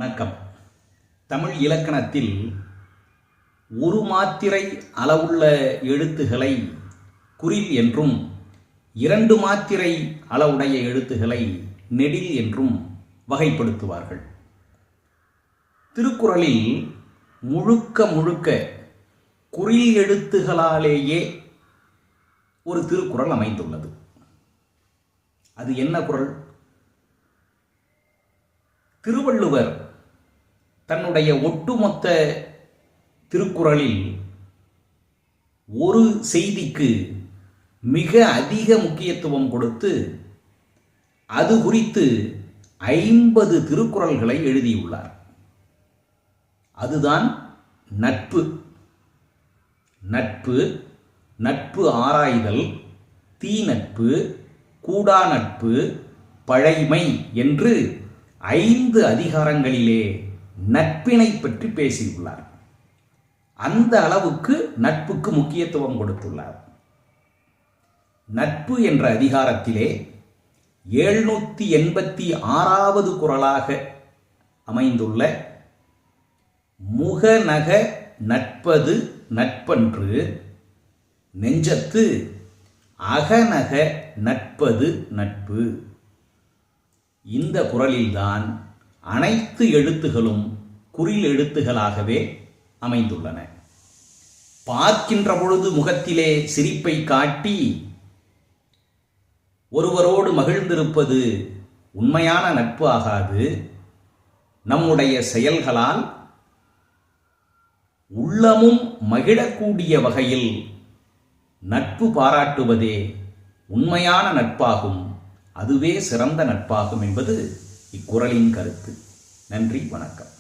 வணக்கம். தமிழ் இலக்கணத்தில் ஒரு மாத்திரை அளவுள்ள எழுத்துக்களை குறில் என்றும், 2 மாத்திரை அளவுடைய எழுத்துக்களை நெடில் என்றும் வகைப்படுத்துவார்கள். திருக்குறளில் முழுக்க குறில் எழுத்துகளாலேயே ஒரு திருக்குறள் அமைந்துள்ளது. அது என்ன குறள்? திருவள்ளுவர் தன்னுடைய ஒட்டுமொத்த திருக்குறளில் ஒரு செய்திக்கு மிக அதிக முக்கியத்துவம் கொடுத்து அது குறித்து 50 திருக்குறள்களை எழுதியுள்ளார். அதுதான் நட்பு. நட்பு, நட்பு ஆராய்தல், தீ நட்பு, கூடா நட்பு, பழைமை என்று 5 அதிகாரங்களிலே நட்பினை பற்றி பேசியுள்ளார். அந்த அளவுக்கு நட்புக்கு முக்கியத்துவம் கொடுத்துள்ளார். நட்பு என்ற அதிகாரத்திலே 786வது குறளாக அமைந்துள்ள முகநக நட்பது நட்பன்று நெஞ்சத்து அகநக நட்பது நட்பு. இந்த குறளில்தான் அனைத்து எழுத்துகளும் குறில் எழுத்துகளாகவே அமைந்துள்ளன. பார்க்கின்ற பொழுது முகத்திலே சிரிப்பை காட்டி ஒருவரோடு மகிழ்ந்திருப்பது உண்மையான நட்பு ஆகாது. நம்முடைய செயல்களால் உள்ளமும் மகிழக்கூடிய வகையில் நட்பு பாராட்டுவதே உண்மையான நட்பாகும். அதுவே சிறந்த நட்பாகும் என்பது இக்குறளின் கருத்து. நன்றி, வணக்கம்.